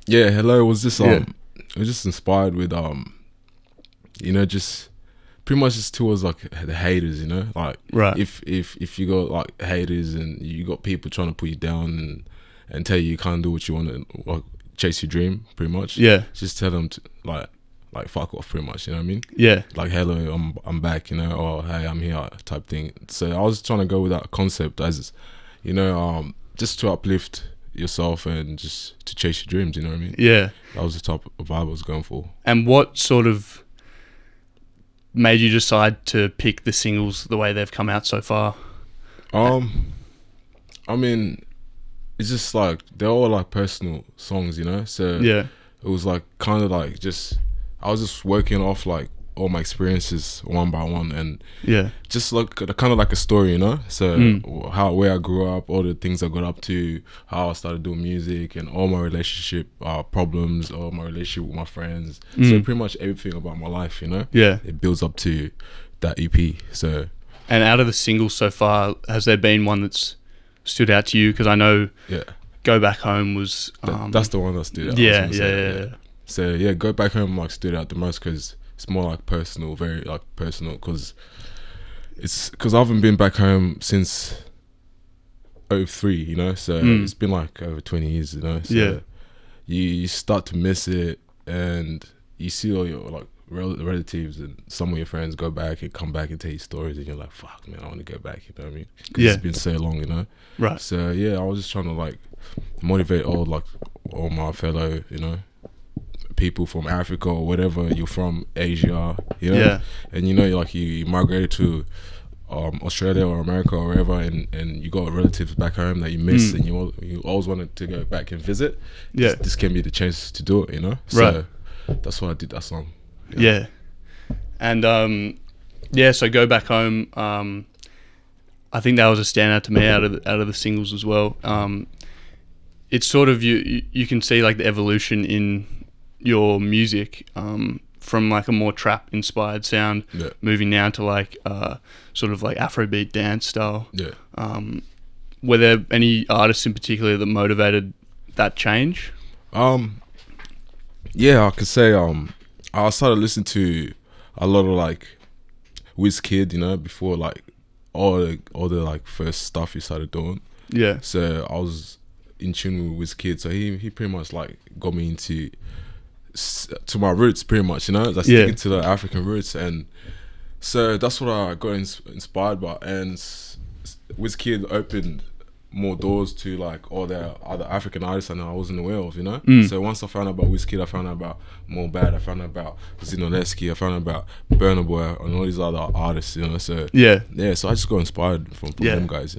Yeah, hello. Was this it was just inspired with just pretty much just towards like the haters, like Right. if you got like haters and you got people trying to put you down and tell you can't do what you want to like, chase your dream, pretty much. Yeah. Just tell them to like fuck off, pretty much. You know what I mean? Yeah. Like hello, I'm back. Or hey, I'm here, type thing. So I was trying to go with that concept as, just to uplift yourself and just to chase your dreams. You know what I mean? Yeah. That was the type of vibe I was going for. And what sort of made you decide to pick the singles the way they've come out so far? I mean, it's just like they're all like personal songs, So Yeah. it was like kind of like just I was just working off like all my experiences one by one, and Yeah. just like kind of like a story, So where I grew up, all the things I got up to, how I started doing music, and all my relationship problems, or my relationship with my friends. So pretty much everything about my life, Yeah. It builds up to that EP. So. And out of the singles so far, has there been one that's stood out to you? Because I know Go Back Home was... that's the one that stood out. Yeah. So yeah, Go Back Home like stood out the most because it's more like personal, very like personal, because I haven't been back home since 2003, So it's been like over 20 years, So you start to miss it, and you see all your like relatives and some of your friends go back and come back and tell you stories, and you're like, fuck man, I want to go back, you know what I mean? Because it's been so long, Right. So yeah, I was just trying to like motivate all my fellow, people from Africa or whatever you're from, Asia, Yeah. And like you migrated to Australia or America or wherever, and you got relatives back home that you miss, and you always wanted to go back and visit. Yeah. This can be the chance to do it, So Right. that's why I did that song. Yeah. And so Go Back Home, I think that was a standout to me out of the singles as well. It's sort of you can see like the evolution in your music, from like a more trap inspired sound, moving now to like sort of like Afrobeat dance style. Yeah. Were there any artists in particular that motivated that change? Yeah, I could say I started listening to a lot of like Kid, before like all the like first stuff he started doing. Yeah. So I was in tune with Kid, so he pretty much like got me to my roots, pretty much, like sticking to the African roots, and so that's what I got inspired by. And Kid opened more doors to like all the other African artists I wasn't aware of, So once I found out about Kid, I found out about Mobad, I found out about Zinoleski, I found out about Burna Boy, and all these other artists, So so I just got inspired from them guys,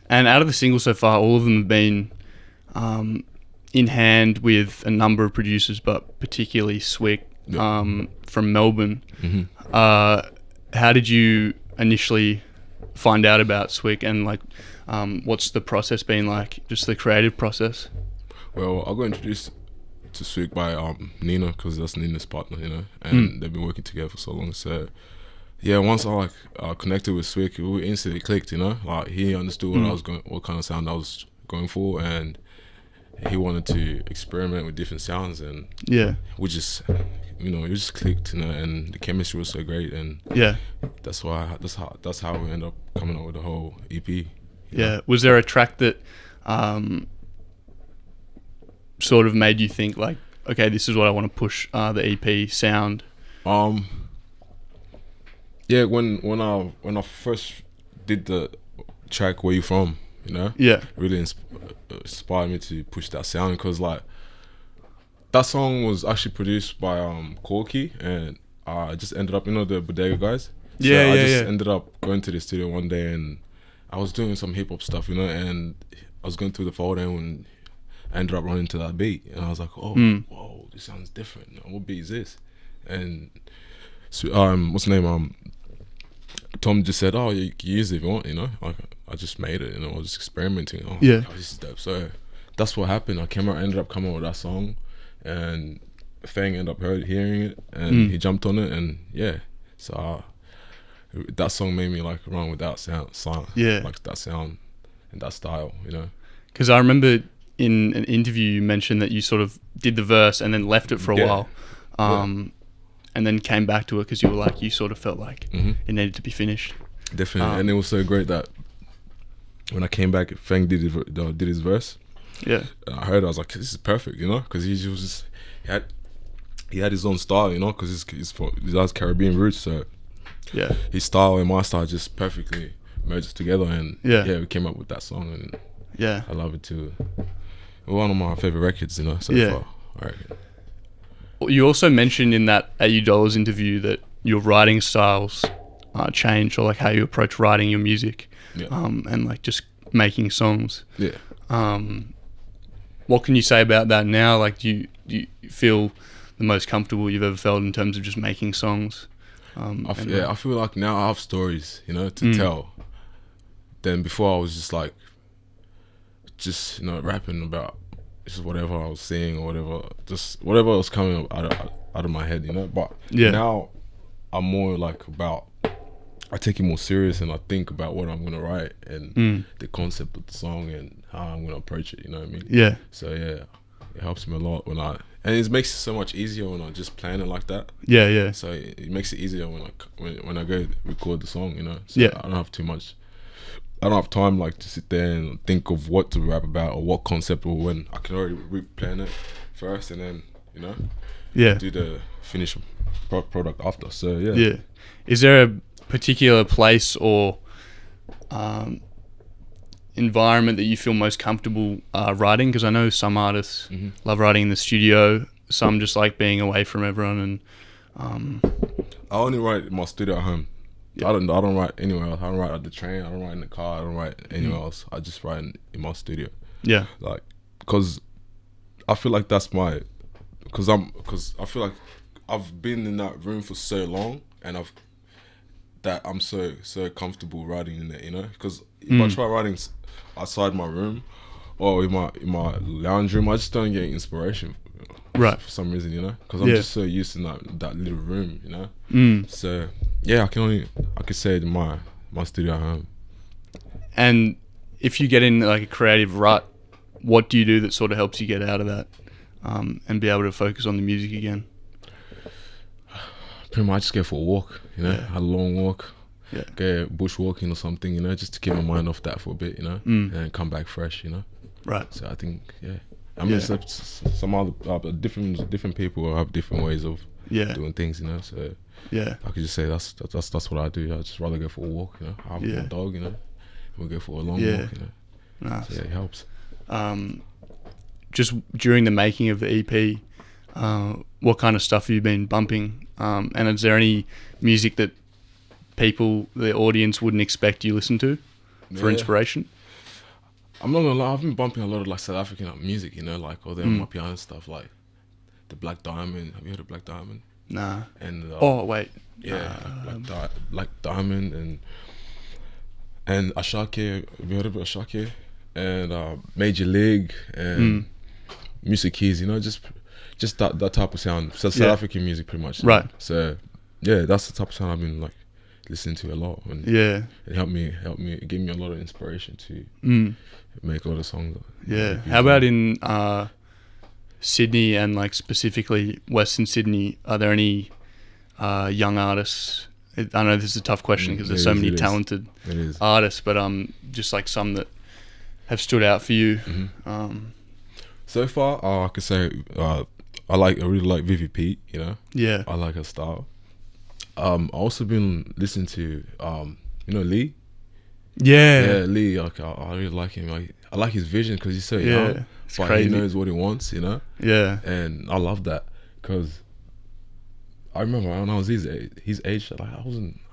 And out of the singles so far, all of them have been in hand with a number of producers, but particularly Swick from Melbourne. Mm-hmm. How did you initially find out about Swick, and like what's the process been like, just the creative process? Well, I got introduced to Swick by Nina, because that's Nina's partner, and they've been working together for so long. So yeah, once I connected with Swick, we instantly clicked, like he understood what kind of sound I was going for, and he wanted to experiment with different sounds, and we just it just clicked, and the chemistry was so great, and that's how we ended up coming up with the whole EP. Was there a track that sort of made you think like, okay, this is what I want to push the EP sound? Yeah, when I first did the track Where You From, really inspired me to push that sound, because like that song was actually produced by Corky, and I just ended up, the Bodega guys. I just ended up going to the studio one day, and I was doing some hip hop stuff, and I was going through the folder, and I ended up running to that beat, and I was like, whoa, this sounds different. What beat is this? And what's the name? Tom just said, "Oh, you can use it if you want." I just made it, I was just experimenting. This is dope. So that's what happened. I ended up coming up with that song, and Fang ended up hearing it, and he jumped on it, and so that song made me like run with that sound, like that sound and that style, Because I remember in an interview you mentioned that you sort of did the verse and then left it for a while, and then came back to it because you were like, you sort of felt like it needed to be finished. Definitely, and it was so great that when I came back, Feng did his verse. Yeah, and I heard it, I was like, this is perfect, you know, because he was just he had his own style, you know, because he has Caribbean roots, so yeah, his style and my style just perfectly merged together, and we came up with that song, and I love it too. One of my favorite records, you know, so far, I reckon. You also mentioned in that $80 interview that your writing styles changed, or like how you approach writing your music, and like just making songs. Yeah. What can you say about that now? Like, do you feel the most comfortable you've ever felt in terms of just making songs? I feel like now I have stories, you know, to tell. Then before I was just like, you know, rapping about just whatever I was seeing or whatever was coming out of my head, you know. But now I'm more like I take it more serious, and I think about what I'm gonna write and the concept of the song and how I'm gonna approach it. You know what I mean? Yeah. So it helps me a lot and it makes it so much easier when I just plan it like that. Yeah, yeah. So it makes it easier when I go record the song. You know? So I don't have too much. I don't have time like to sit there and think of what to rap about or what concept or when. I can already plan it first and then, you know, do the finished product after. So yeah. Is there a particular place or environment that you feel most comfortable writing? Because I know some artists love writing in the studio, some just like being away from everyone. And I only write in my studio at home. I don't write anywhere else. I don't write at the train. I don't write in the car. I don't write anywhere else. I just write in my studio. Yeah, like because I feel like that's my because I feel like I've been in that room for so long, and I'm so comfortable writing in it. You know, because if I try writing outside my room or in my lounge room, I just don't get inspiration. Right. For some reason, you know, because I'm just so used to that little room, you know. So I could say it in my studio at home. And if you get in like a creative rut, what do you do that sort of helps you get out of that and be able to focus on the music again? Pretty much just go for a walk, you know, a long walk. Yeah. Go bushwalking or something, you know, just to keep my mind off that for a bit, you know, and then come back fresh, you know. Right. So I think, I mean, some other different people have different ways of doing things, you know. So I could just say that's what I do. I just rather go for a walk, you know. I have my dog, you know. We'll go for a long walk, you know. Nice. So it helps. Just during the making of the EP, what kind of stuff have you been bumping? And is there any music that the audience wouldn't expect you listen to for inspiration? I'm not gonna lie, I've been bumping a lot of like South African music, you know, like all the piano stuff, like the Black Diamond. Have you heard of Black Diamond? Nah. And Black Diamond and Ashake. Have you heard of Ashake? And Major League and Big Skeez, you know, just that type of sound. So South African music, pretty much. Right. So that's the type of sound I've been like listening to a lot, and it helped me, give me a lot of inspiration to make all the songs. How about in Sydney and like specifically Western Sydney? Are there any young artists? I know this is a tough question because there's so many talented artists, but just like some that have stood out for you. So far, I could say I really like Vivi Pete. You know, I like her style. I also been listening to you know, Lee. Yeah, Lee. Like, I really like him. I like his vision because he's so young, but crazy. He knows what he wants. You know. Yeah. And I love that because I remember when I was his age, like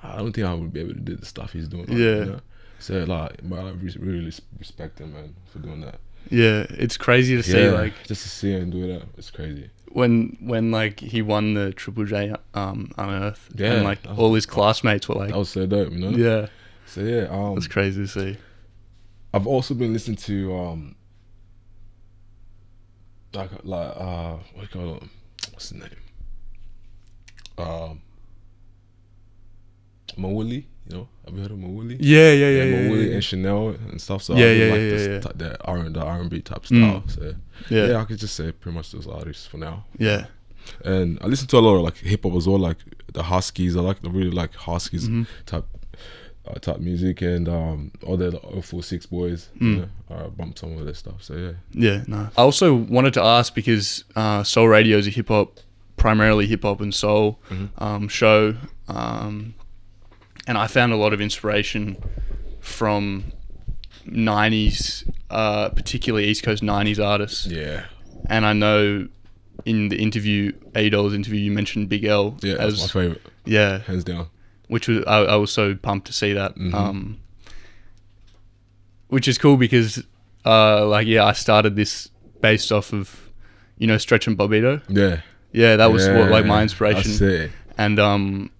I don't think I would be able to do the stuff he's doing. Like, you know? So like, but I really respect him, man, for doing that. Yeah, it's crazy to see, like, just to see him do that. It's crazy. When like he won the Triple J Unearthed, and like all his classmates were like, that was so dope, you know. Yeah. So it's crazy to see. I've also been listening to what do you call it? What's his name? Mawuli, you know, have you heard of Mawuli? Yeah, Mawuli and Chanel and stuff. So Yeah, I really yeah. the R&B type style. So Yeah, I could just say pretty much those artists for now. yeah, And I listen to a lot of like hip hop as well, like the Huskies. I really like Huskies type music, and all the 046 boys. You know, I bump some of their stuff. So yeah. No, I also wanted to ask because Soul Radio is a primarily hip hop and soul show, and I found a lot of inspiration from 90s, particularly East Coast 90s artists. Yeah. And I know in the interview, $80 interview, you mentioned Big L. Yeah, that's my favorite. Yeah, hands down. Which was I was so pumped to see that. Which is cool because I started this based off of, you know, Stretch and Bobbito. Yeah, that was my inspiration. I see. And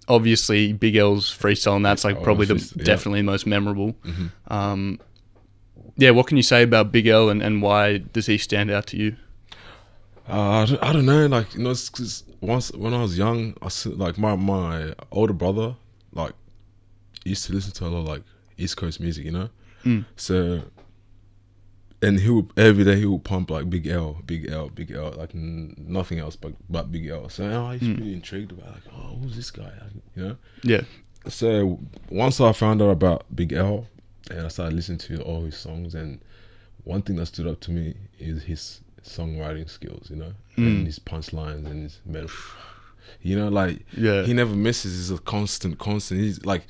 obviously Big L's freestyle, and that's like probably definitely the most memorable. What can you say about Big L, and why does he stand out to you? I don't know, like, you know, it's 'cause once when I was young, like my older brother, like, used to listen to a lot of like East Coast music, you know. So, and every day he would pump like Big L, like nothing else but Big L. So I used to be intrigued about, like, oh, who's this guy, you know? Yeah. So once I found out about Big L, and I started listening to all his songs, and one thing that stood up to me is his songwriting skills, you know, and his punchlines and his metaphor. You know, like, he never misses. He's a constant. He's like,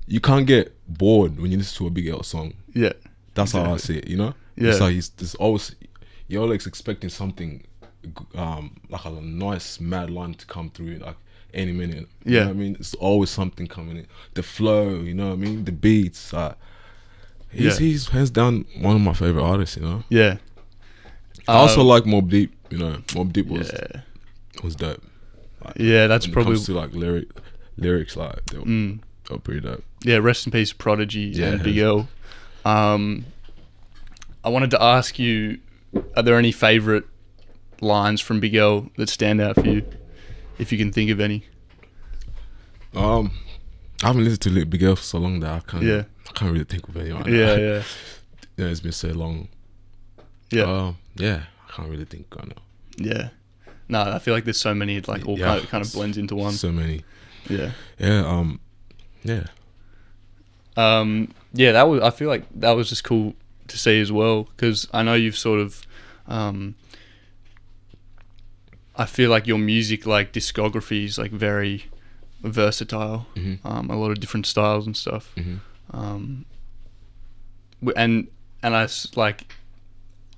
you can't get bored when you listen to a Big L song. Yeah, that's how I see it. You know, it's like you're always expecting something, like a nice mad line to come through, like any minute. You know what I mean? It's always something coming in. The flow, you know what I mean? The beats. He's hands down one of my favorite artists. You know. Yeah. I also like Mobb Deep. You know, Mobb Deep was dope. Like, that's probably when it comes to like lyrics, like they were pretty dope. Yeah, rest in peace, Prodigy and Big L. I wanted to ask you, are there any favorite lines from Big L that stand out for you, if you can think of any? I haven't listened to Big L for so long that I can't really think of any right now. Yeah, it's been so long. I can't really think right now. Yeah. No, I feel like there's so many, like, all kind of blends into one. So many. Yeah. I feel like that was just cool to see as well, because I know you've sort of, I feel like your music, like, discography is, like, very versatile. A lot of different styles and stuff. And I, like,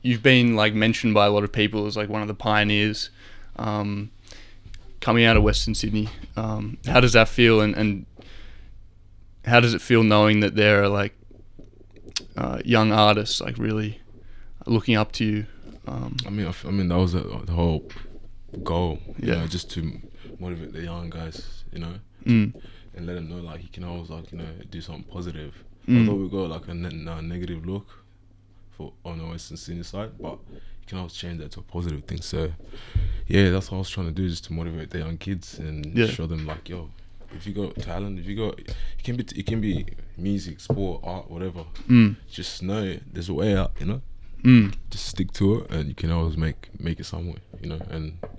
you've been, like, mentioned by a lot of people as, like, one of the pioneers coming out of Western Sydney. How does that feel, and how does it feel knowing that there are, like, young artists, like, really looking up to you? I mean that was the whole goal, you know, just to motivate the young guys, you know, and let them know, like, you can always, like, you know, do something positive. Although we got, like, a negative look on the Western Sydney side, but you can always change that to a positive thing. So that's what I was trying to do, just to motivate the young kids and show them, like, yo, if you got talent, it can be music, sport, art, whatever. Just know there's a way out, you know. Just stick to it, and you can always make it somewhere, you know. And it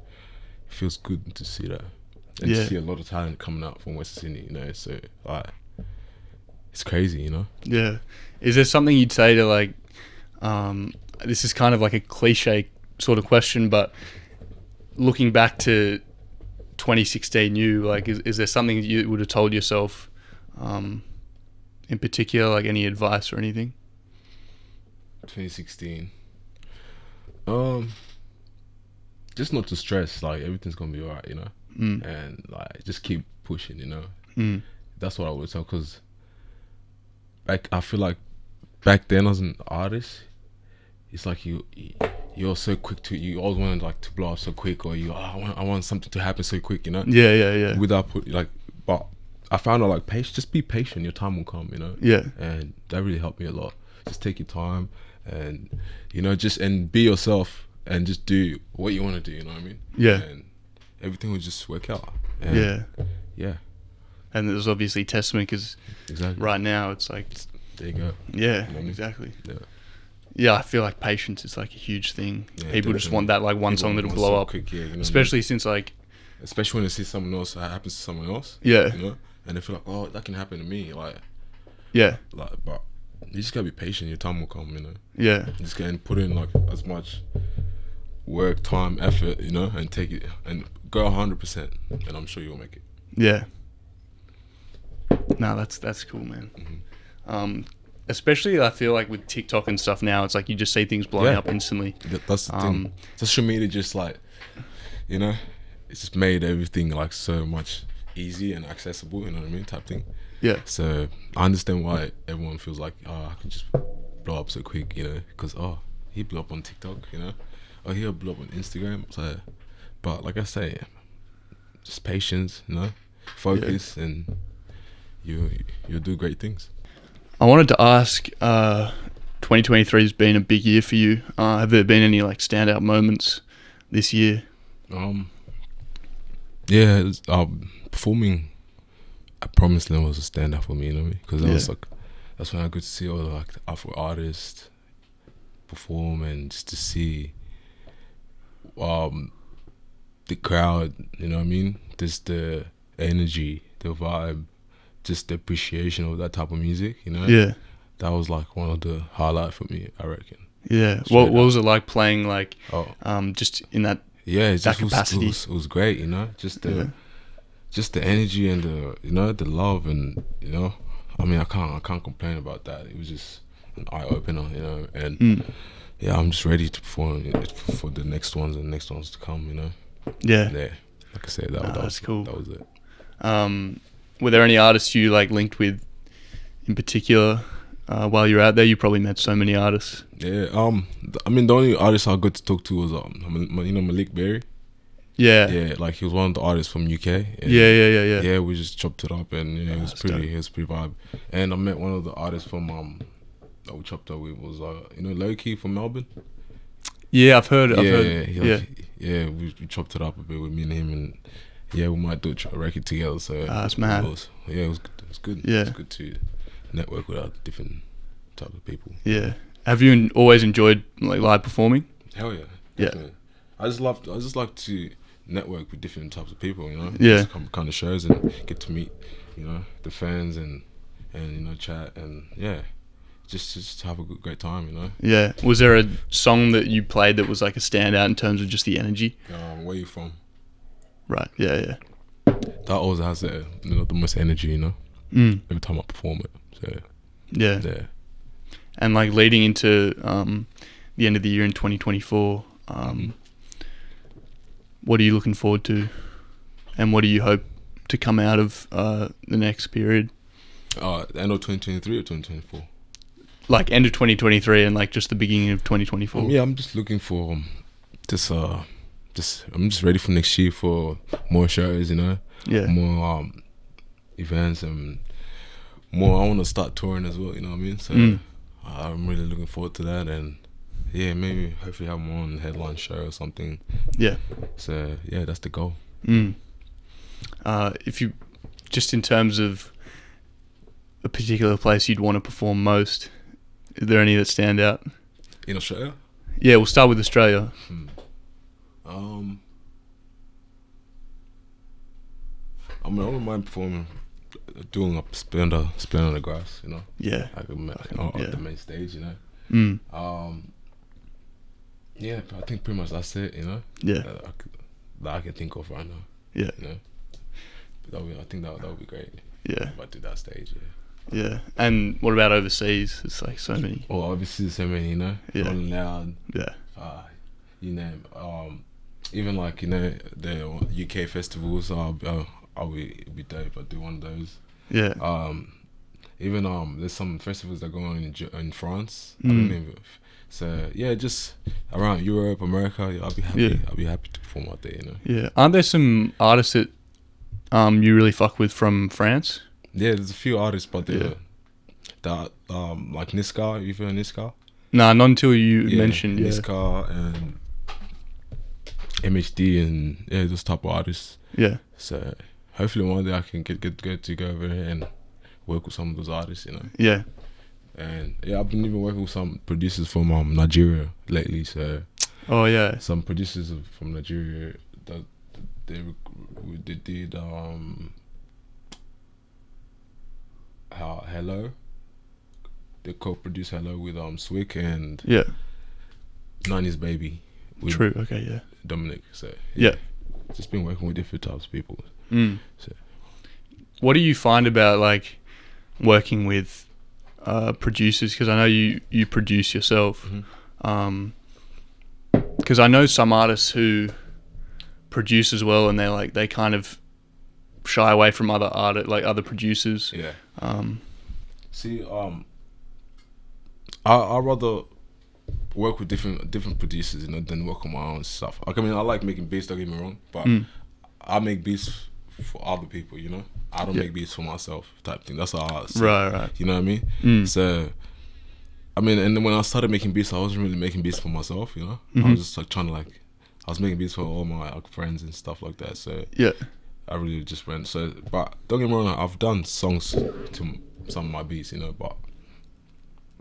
feels good to see that, and to see a lot of talent coming out from Western Sydney, you know. So, like, it's crazy, you know. Yeah. Is there something you'd say to, like, this is kind of like a cliche sort of question, but looking back to 2016, is there something you would have told yourself, in particular, like any advice or anything? 2016, just not to stress. Like, everything's gonna be alright, you know, and, like, just keep pushing, you know. That's what I would tell, because I feel like back then as an artist, it's like you're so quick you always want, like, to blow up so quick, or I want something to happen so quick, you know. Without but I found out, like, just be patient, your time will come, you know. And that really helped me a lot. Just take your time, and, you know, and be yourself, and just do what you want to do, you know what I mean. And everything will just work out. And And there's obviously testament because right now it's like, there you go. Yeah, exactly. Yeah. Yeah, I feel like patience is like a huge thing. Yeah, people definitely just want that like one song that'll blow up. Quick, especially since like, especially when they see someone else that happens to someone else. Yeah. You know, and they feel like, oh, that can happen to me. Like, yeah. Like, but you just gotta be patient. Your time will come. You know. Yeah. You just gotta put in like as much work, time, effort. You know, and take it and go 100%, and I'm sure you'll make it. Yeah. No, that's cool, man. Mm-hmm. Especially I feel like with TikTok and stuff now, it's like you just see things blowing up instantly. That's the thing. Social media just like, you know, it's just made everything like so much easy and accessible, you know what I mean, type thing. Yeah. So I understand why everyone feels like, oh, I can just blow up so quick, you know, because, oh, he blew up on TikTok, you know, or he'll blow up on Instagram. So, but like I say, just patience, you know, focus, and you'll do great things. I wanted to ask, 2023 has been a big year for you. Have there been any like standout moments this year? Yeah, performing at Promised Land was a standout for me, you know what I mean? Because that was like, that's when I got to see all the like the Afro artists perform, and just to see the crowd, you know what I mean? Just the energy, the vibe, just the appreciation of that type of music, you know? Yeah. That was like one of the highlights for me, I reckon. Yeah. What was it like playing like, just in that capacity? It was great, you know? Just the energy and the, you know, the love, and, you know, I mean, I can't complain about that. It was just an eye opener, you know, and yeah, I'm just ready to perform for the next ones and next ones to come, you know? Yeah. Yeah. Like I said, that was cool. That was it. Were there any artists you like linked with in particular while you're out there? You probably met so many artists. Yeah. I mean, the only artist I got to talk to was you know, Malik Berry. Yeah. Yeah, like he was one of the artists from UK. Yeah. Yeah, we just chopped it up, and it was pretty vibe. And I met one of the artists from that we chopped up with was you know, Loki from Melbourne. Yeah, I've heard. We chopped it up a bit with me and him, and yeah, we might do a record together. So that's mad. It was good. Yeah, it's good to network with different type of people. Yeah. Have you always enjoyed like live performing? Hell yeah. Definitely. I just like to network with different types of people, you know. Yeah. Just come kind of shows and get to meet, you know, the fans and you know, chat, and yeah. Just have a great time, you know. Yeah. Was there a song that you played that was like a standout in terms of just the energy? Where You From? Right. Yeah. That always has the most energy, you know. Every time I perform it. So yeah. And like leading into the end of the year in 2024, what are you looking forward to, and what do you hope to come out of the next period? End of 2023 or 2024? Like end of 2023 and like just the beginning of 2024. Yeah, I'm just looking for I'm just ready for next year for more shows, you know. Yeah. More events, and more. I want to start touring as well, you know what I mean? So I'm really looking forward to that, and yeah, maybe hopefully have more on the headline show or something. Yeah. So yeah, that's the goal. If you just in terms of a particular place you'd want to perform most, is there any that stand out? In Australia? Yeah, we'll start with Australia. I mean, I wouldn't mind performing, doing a spin on the grass, you know. Yeah. Like the main stage, you know. Yeah, but I think pretty much that's it, you know. Yeah. That I can think of right now. Yeah. You know. But I think that would be great. Yeah. If I do that stage, yeah. Yeah. And what about overseas? It's like so many. Oh, obviously so many, you know. Yeah. Rolling Loud. Yeah. You name. Even like, you know, the UK festivals. I'll be dope. I do one of those. Yeah. Even there's some festivals that go on in France. I don't even. So yeah, just around Europe, America. I'll be happy. Yeah. I'll be happy to perform out there. You know. Yeah. Aren't there some artists that you really fuck with from France? Yeah, there's a few artists, but they're like Niska. You feel Niska? Nah, not until you mentioned Niska and MHD and those type of artists. Yeah. So hopefully one day I can get to go over here and work with some of those artists, you know. Yeah. And yeah, I've been even working with some producers from Nigeria lately. So. Oh yeah. Some producers from Nigeria that they did Hello. They co-produced Hello with Swick and 90s Baby. With True. Okay. Yeah. Dominic. So yeah. Just been working with different types of people. So. What do you find about like working with producers? Because I know you produce yourself. Because I know some artists who produce as well, and they kind of shy away from other producers. Yeah. See, I rather work with different producers, you know, than work on my own stuff. Like, I mean, I like making beats. Don't get me wrong, but I make beats for other people. You know, I don't make beats for myself, type thing. That's how I see. Right. You know what I mean? So. I mean, and then when I started making beats, I wasn't really making beats for myself, you know. I was just like trying to I was making beats for all my friends and stuff like that. So yeah, I really just went. So, but don't get me wrong, I've done songs to some of my beats, you know. But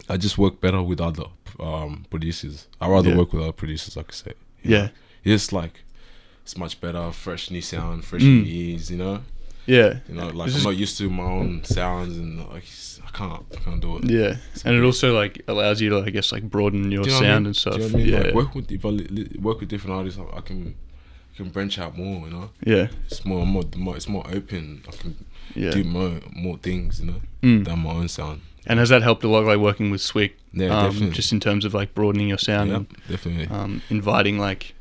I just work better with other producers. I rather work with other producers, like I say. Yeah, it's like it's much better, fresh new sound, fresh new ears, you know. Yeah, you know, like I'm not used to my own sounds, and like I can't do it. Yeah, and it also like allows you to, I guess, like broaden your sound and stuff. Do you know what I mean? Yeah, like work with different artists, I can branch out more. You know. Yeah, it's more open. I can do more things. You know, than my own sound. And has that helped a lot, like working with Swick? Yeah, definitely. Just in terms of like broadening your sound. Yeah, definitely. Inviting like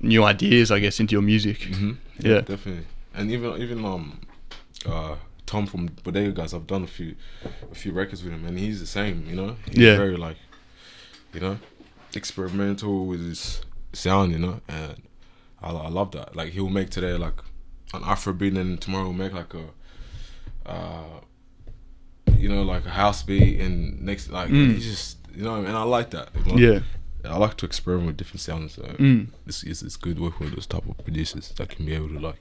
new ideas, I guess, into your music. Mm-hmm. Yeah, definitely. And even Tom from Bodega Guys, I've done a few records with him, and he's the same, you know. He's very like, you know, experimental with his sound, you know, and I love that. Like he'll make today like an Afrobeat, and tomorrow he'll make like you know, like a house beat, and next like he's just, you know, and I like that. You know? Yeah. I like to experiment with different sounds. So it's good working with those type of producers that can be able to like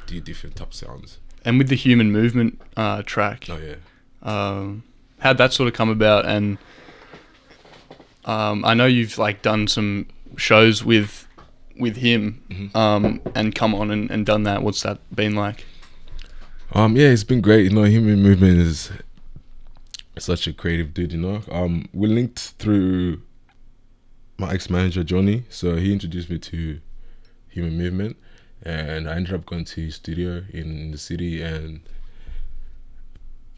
do different type of sounds. And with the Human Movement track, how'd that sort of come about? And I know you've like done some shows with him, and come on and done that. What's that been like? Yeah, it's been great. You know, Human Movement is such a creative dude. You know, we linked through my ex-manager Johnny, so he introduced me to Human Movement, and I ended up going to his studio in the city, and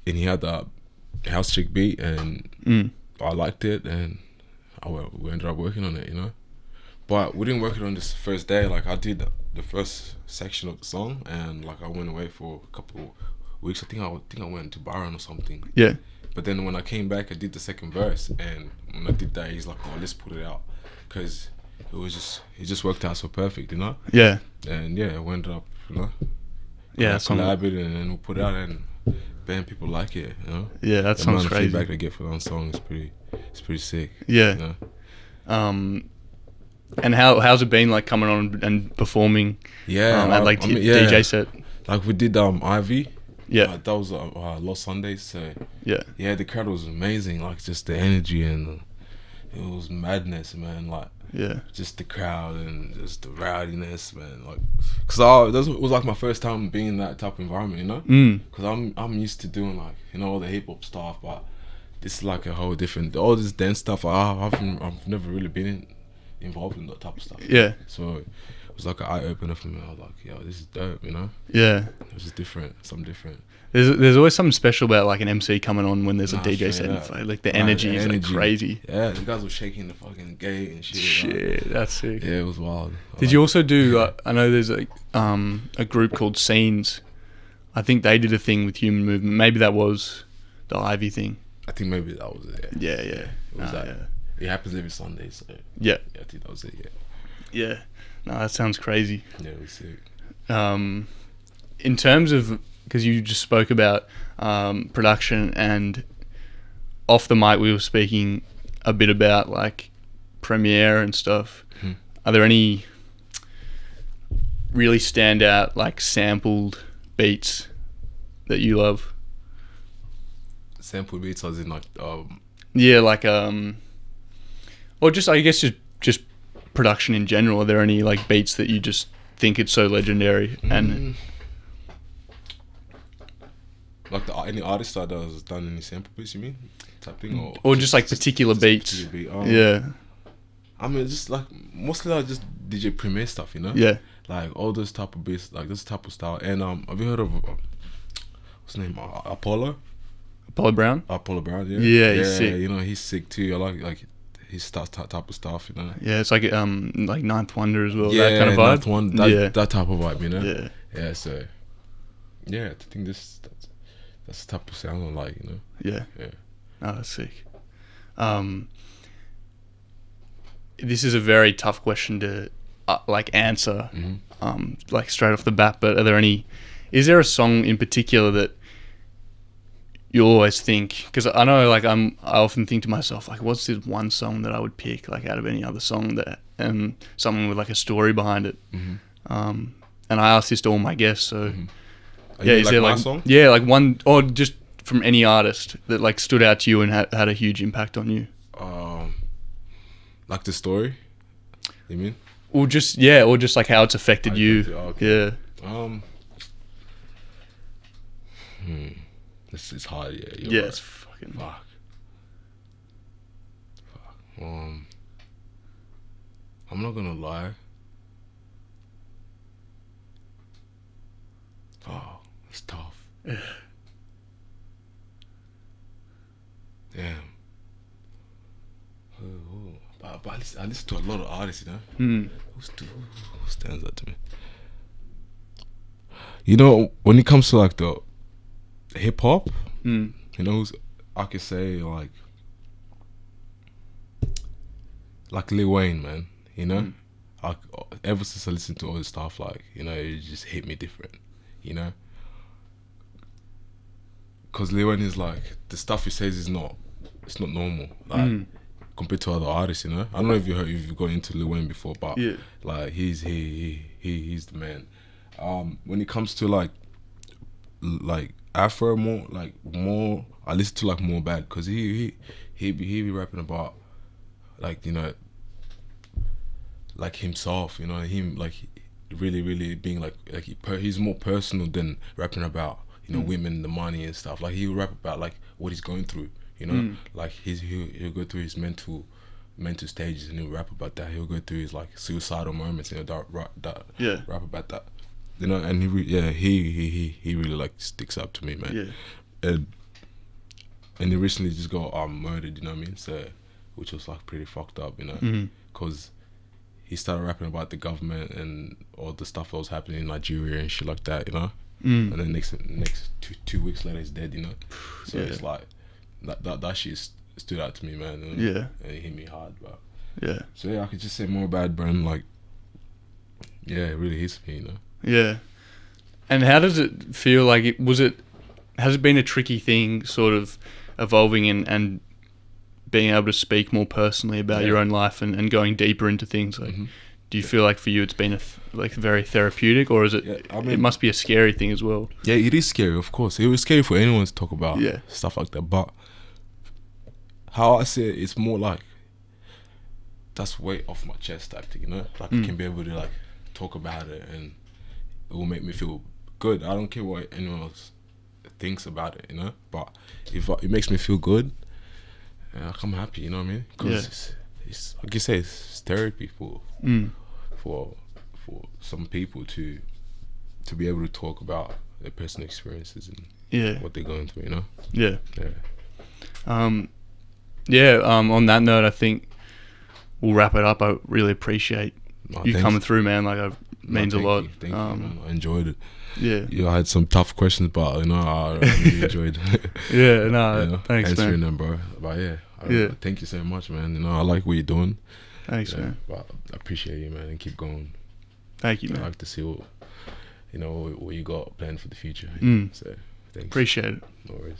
he had that house chick beat, and I liked it, and we ended up working on it, you know. But we didn't work it on this first day. Like I did the first section of the song, and like I went away for a couple weeks. I think I went to Byron or something. Yeah. But then when I came back, I did the second verse, and when I did that, he's like, "Oh, let's put it out," because it just worked out so perfect, you know. Yeah. And yeah, we ended up, you know. Yeah. Collaborated, and then we put it out, and bam, people like it, you know. Yeah, that sounds crazy. The feedback they get for that song is pretty sick. Yeah. You know? And how's it been like coming on and performing? Yeah. At like DJ set. Like we did Ivy. Yeah, that was Lost Sundays. So yeah, the crowd was amazing. Like just the energy, and it was madness, man. Like just the crowd and just the rowdiness, man. Like, cause it was like my first time being in that type of environment, you know. Cause I'm used to doing like, you know, all the hip hop stuff, but this is like a whole different, all this dance stuff. I've never really been involved in that type of stuff. Yeah. So it was like an eye opener for me. I was like, yo, this is dope, you know? Yeah. It was just different, something different. There's always something special about like an MC coming on when there's a DJ set. Yeah. Like the energy is like crazy. Yeah, the guys were shaking the fucking gate and shit. Shit, that's sick. Yeah, it was wild. Did you also do, I know there's a group called Scenes. I think they did a thing with Human Movement. Maybe that was the Ivy thing. I think maybe that was it. Yeah. It was that. Yeah. It happens every Sunday, so yeah, I think that was it. Yeah. No, that sounds crazy. Yeah, it was sick. In terms of, because you just spoke about production, and off the mic we were speaking a bit about like Premiere and stuff. Are there any really standout like sampled beats that you love? Sample beats, as in like yeah, like or just I guess just production in general. Are there any like beats that you just think it's so legendary and like any artist that has done any sample beats? You mean type thing, or just like particular beats? Particular beat. Yeah. I mean, just like mostly like just DJ Premier stuff, you know. Yeah. Like all those type of beats, like this type of style. And have you heard of what's his name? Apollo Brown. Yeah. Yeah, he's sick. You know, he's sick too. I like his type of stuff, you know. Yeah, it's like Ninth Wonder as well. Yeah, that kind of vibe. Ninth Wonder, that type of vibe, you know. Yeah. Yeah. So yeah, I think that's the type of sound I like, you know. Yeah. Yeah. Oh, that's sick. This is a very tough question to like answer, like straight off the bat. But is there a song in particular that you always think? Because I know, like I often think to myself, like, what's this one song that I would pick, like out of any other song that something with like a story behind it. And I ask this to all my guests. So yeah, is there like song? Yeah, like one, or just from any artist that like stood out to you and had a huge impact on you. Like the story, you mean? Or just like how it's affected you. Okay. Yeah. This is hard. Yeah. Yeah, right. it's fucking. Fuck. I'm not gonna lie. Oh, it's tough. Yeah. Damn. But I listen to a lot of artists, you know. Who stands out to me? You know, when it comes to like the hip hop, you know, I could say like Lil Wayne, man. You know, ever since I listened to all this stuff, like, you know, it just hit me different. You know, because Lil Wayne is like, the stuff he says is not normal. Like. Compared to other artists, you know. I don't know if you've got into Lil Wayne before, but yeah, like he's the man. When it comes to like Afro, more I listen to like More Bad, because he be rapping about like, you know, like himself, you know, him like really being like he's more personal than rapping about, you know, women, the money and stuff. Like he'll rap about like what he's going through. You know, like he'll go through his mental stages and he'll rap about that. He'll go through his like suicidal moments, you know, rap about that. You know, and he really like sticks up to me, man. Yeah. And he recently just got murdered. You know what I mean? So, which was like pretty fucked up, you know, because he started rapping about the government and all the stuff that was happening in Nigeria and shit like that. You know, and then next 2 weeks later he's dead. You know, so it's like. That shit stood out to me, man. And it hit me hard, but so yeah, I could just say More Bad, bro. Like, yeah, it really hits me, you know. Yeah. And how does it feel? Like, has it been a tricky thing, sort of evolving and being able to speak more personally about your own life and going deeper into things? Like, do you feel like for you it's been very therapeutic, or is it? I mean, it must be a scary thing as well. Yeah, it is scary, of course. It was scary for anyone to talk about stuff like that, but. How I see it, it's more like that's weight off my chest type thing, you know? Like I can be able to like talk about it and it will make me feel good. I don't care what anyone else thinks about it, you know? But if it makes me feel good, I'm happy, you know what I mean? Because it's like you say, it's therapy for some people to be able to talk about their personal experiences and what they're going through, you know? Yeah. On that note, I think we'll wrap it up. I really appreciate you coming through, man. Like, it means a lot. Thank you, man. I enjoyed it. Yeah. I had some tough questions, but, you know, I really enjoyed it. Thanks, answering man. them, bro. But, thank you so much, man. You know, I like what you're doing. Thanks, man. But I appreciate you, man, and keep going. Thank you, man. I like to see what you got planned for the future. So, thanks. Appreciate it. No worries.